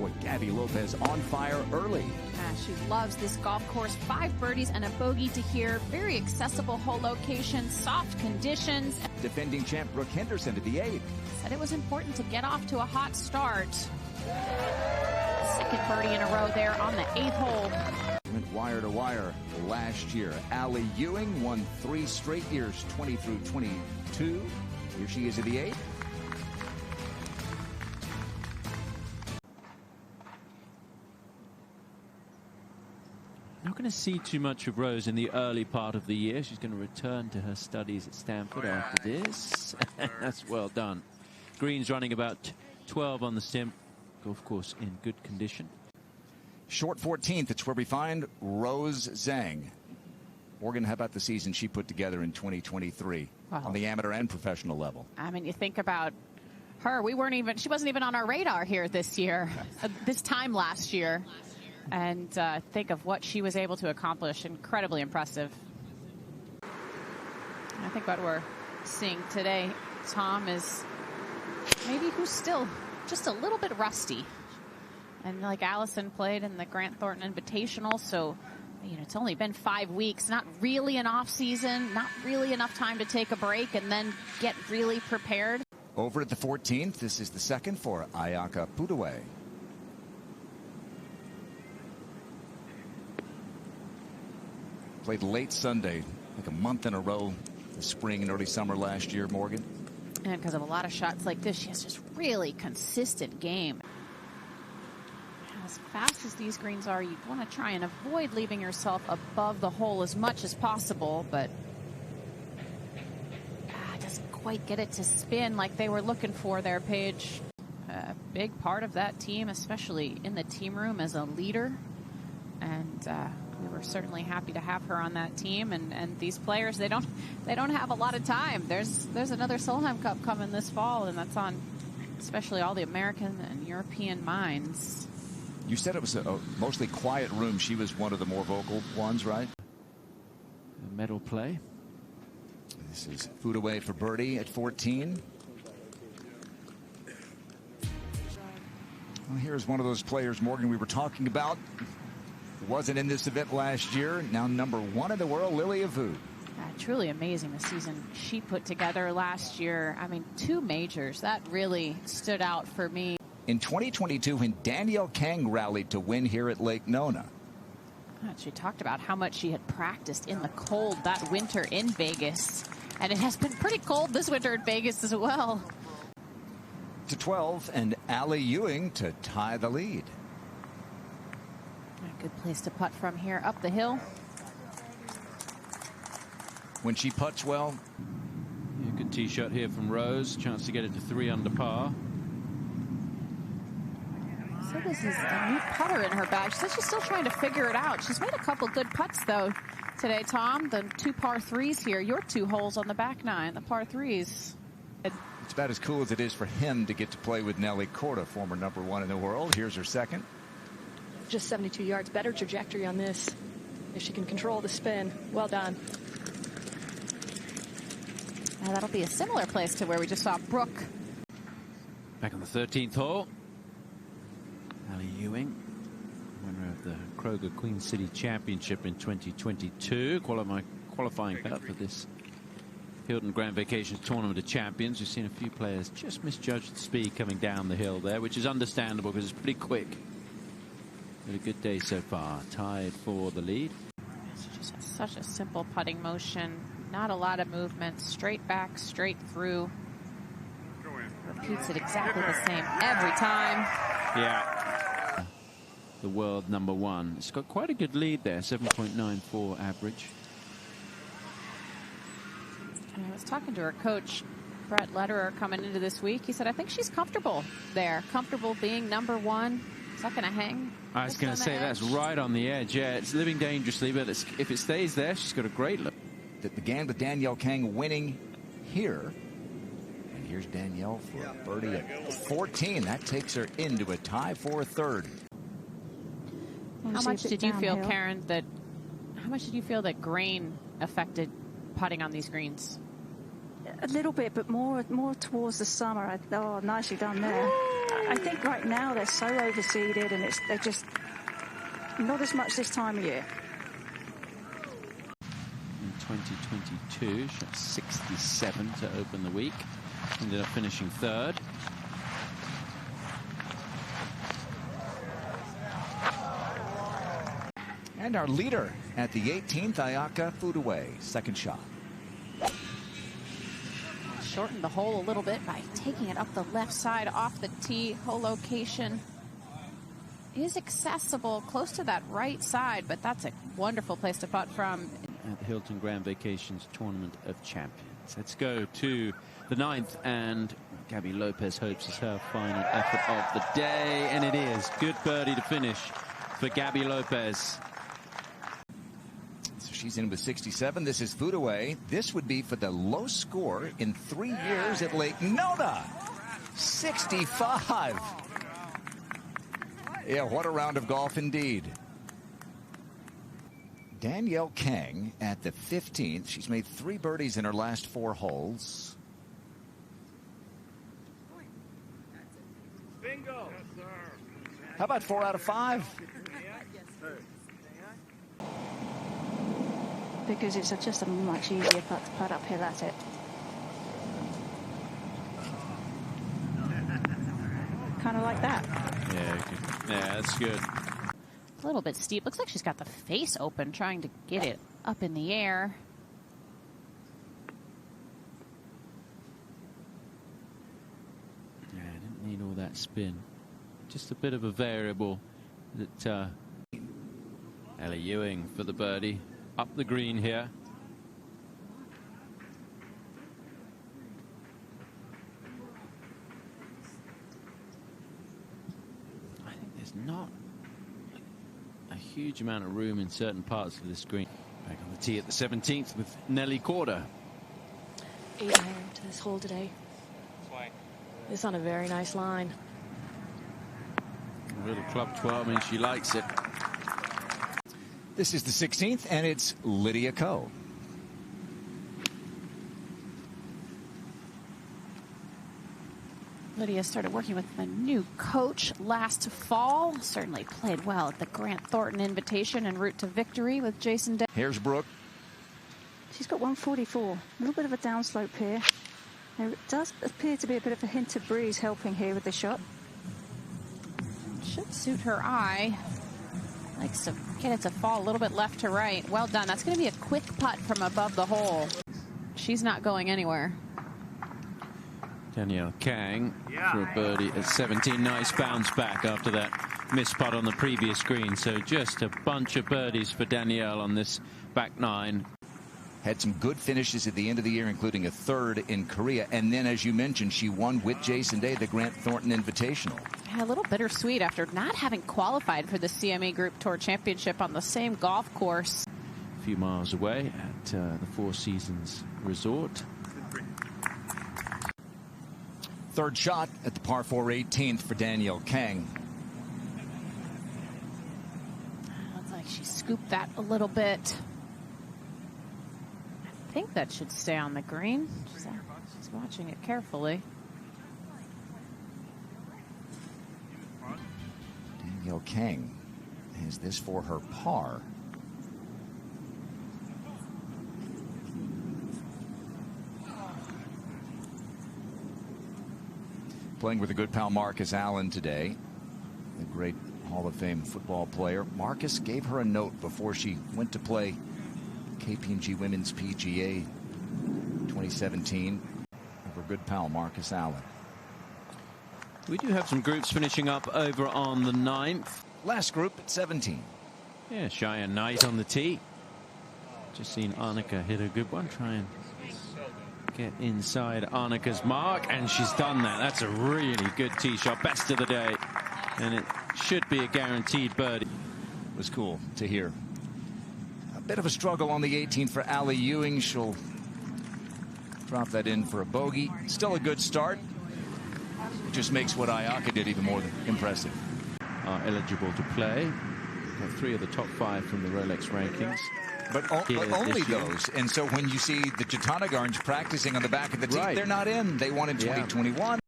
Boy, Gabby Lopez on fire early. She loves this golf course. 5 birdies and a bogey to here. Very accessible hole location, soft conditions. Defending champ Brooke Henderson to the 8th. Said it was important to get off to a hot start. Second birdie in a row there on the 8th hole. Went wire to wire last year. Allie Ewing won 3 straight years, 20 through 22. Here she is at the 8th. Not going to see too much of Rose in the early part of the year. She's going to return to her studies at Stanford after this. That's well done. Green's running about 12 on the stem. Golf course in good condition. Short 14th, it's where we find Rose Zhang. Morgan, how about the season she put together in 2023 on the amateur and professional level? I mean, you think about her. She wasn't even on our radar here this year, this time last year. And think of what she was able to accomplish. Incredibly impressive. I think what we're seeing today, Tom, is maybe who's still just a little bit rusty. And like Allison played in the Grant Thornton Invitational, so it's only been 5 weeks, not really an off season, not really enough time to take a break and then get really prepared. Over at the 14th, this is the second for Ayaka Pudaway. Played late Sunday, like a month in a row, the spring and early summer last year, Morgan. And because of a lot of shots like this, she has just really consistent game. As fast as these greens are, you want to try and avoid leaving yourself above the hole as much as possible, but doesn't quite get it to spin like they were looking for there, Paige. A big part of that team, especially in the team room as a leader. And we were certainly happy to have her on that team. And these players, they don't have a lot of time. There's another Solheim Cup coming this fall, and that's on especially all the American and European minds. You said it was a mostly quiet room. She was one of the more vocal ones, right? A medal play. This is Pudaway for birdie at 14. Well, here's one of those players, Morgan, we were talking about. Wasn't in this event last year. Now #1 in the world, Lilia Vu. Truly amazing the season she put together last year. I mean, 2 majors. That really stood out for me. In 2022, when Danielle Kang rallied to win here at Lake Nona. She talked about how much she had practiced in the cold that winter in Vegas. And it has been pretty cold this winter in Vegas as well. To 12, and Allie Ewing to tie the lead. A good place to putt from here up the hill. When she putts well. Yeah, good tee shot here from Rose. Chance to get it to 3 under par. So this is a new putter in her bag. She says she's still trying to figure it out. She's made a couple good putts, though, today, Tom. The 2 par 3s here. Your 2 holes on the back 9, the par 3s. It's about as cool as it is for him to get to play with Nelly Korda, former #1 in the world. Here's her second. Just 72 yards. Better trajectory on this. If she can control the spin. Well done. Now that'll be a similar place to where we just saw Brooke. Back on the 13th hole. Allie Ewing, winner of the Kroger Queen City Championship in 2022. Qualifying for this Hilton Grand Vacations Tournament of Champions. We've seen a few players just misjudge the speed coming down the hill there, which is understandable because it's pretty quick. But a good day so far. Tied for the lead. It's just such a simple putting motion. Not a lot of movement. Straight back, straight through. Repeats it exactly the same every time. Yeah. The world #1. It's got quite a good lead there. 7.94 average. And I was talking to her coach, Brett Lederer, coming into this week. He said, I think she's comfortable there. Comfortable being #1. Is that going to hang? I was going to say that's right on the edge. Yeah, it's living dangerously, but if it stays there, she's got a great look. That began with Danielle Kang winning here. And here's Danielle for a birdie at 14. That takes her into a tie for a 3rd. How much did you feel, Karen, how much did you feel that grain affected putting on these greens? A little bit, but more towards the summer. Oh, nicely done there. I think right now they're so overseeded, and they're just not as much this time of year. In 2022, shot 67 to open the week. Ended up finishing third. And our leader at the 18th, Ayaka Fudaway, second shot. Shortened the hole a little bit by taking it up the left side off the tee. Hole location is accessible close to that right side, but that's a wonderful place to putt from. At the Hilton Grand Vacations Tournament of Champions. Let's go to the 9th, and Gabby Lopez hopes it's her final effort of the day, and it is. Good birdie to finish for Gabby Lopez. So she's in with 67. This is Fudaway. This would be for the low score in 3 years at Lake Nona. 65. Yeah, what a round of golf indeed. Danielle Kang at the 15th. She's made 3 birdies in her last 4 holes. Bingo. How about 4 out of 5? Because it's just a much easier putt to put uphill at it. Kind of like that. Yeah, that's good. A little bit steep. Looks like she's got the face open, trying to get it up in the air. Yeah, didn't need all that spin. Just a bit of a variable that Ellie Ewing for the birdie. Up the green here. I think there's not a huge amount of room in certain parts of this green. Back on the tee at the 17th with Nelly Korda. 8 iron to this hole today. It's on a very nice line. A little club 12 means she likes it. This is the 16th, and it's Lydia Ko. Lydia started working with a new coach last fall. Certainly played well at the Grant Thornton Invitation en route to victory with Jason Day. Here's Brooke. She's got 144. A little bit of a downslope here. There does appear to be a bit of a hint of breeze helping here with the shot. Should suit her eye. Likes to get it to fall a little bit left to right. Well done. That's going to be a quick putt from above the hole. She's not going anywhere. Danielle Kang for a birdie at 17. Nice bounce back after that missed putt on the previous green. So just a bunch of birdies for Danielle on this back 9. Had some good finishes at the end of the year, including a 3rd in Korea. And then, as you mentioned, she won with Jason Day the Grant Thornton Invitational. Yeah, a little bittersweet after not having qualified for the CME Group Tour Championship on the same golf course. A few miles away at the Four Seasons Resort. 3rd shot at the par 4 18th for Danielle Kang. Looks like she scooped that a little bit. I think that should stay on the green. She's watching it carefully. Danielle Kang has this for her par. Playing with a good pal Marcus Allen today, the great Hall of Fame football player. Marcus gave her a note before she went to play KPMG Women's PGA 2017. Her good pal Marcus Allen. We do have some groups finishing up over on the 9th. Last group at 17. Yeah, Cheyenne Knight on the tee. Just seen Annika hit a good one. Try and get inside Annika's mark, and she's done that. That's a really good tee shot. Best of the day. And it should be a guaranteed birdie. It was cool to hear. A bit of a struggle on the 18th for Allie Ewing. She'll drop that in for a bogey. Still a good start. It just makes what Ayaka did even more impressive. Are eligible to play. Got 3 of the top 5 from the Rolex rankings. But only those. And so when you see the Jatanugarns practicing on the back of the tee, they're not in. They wanted 2021.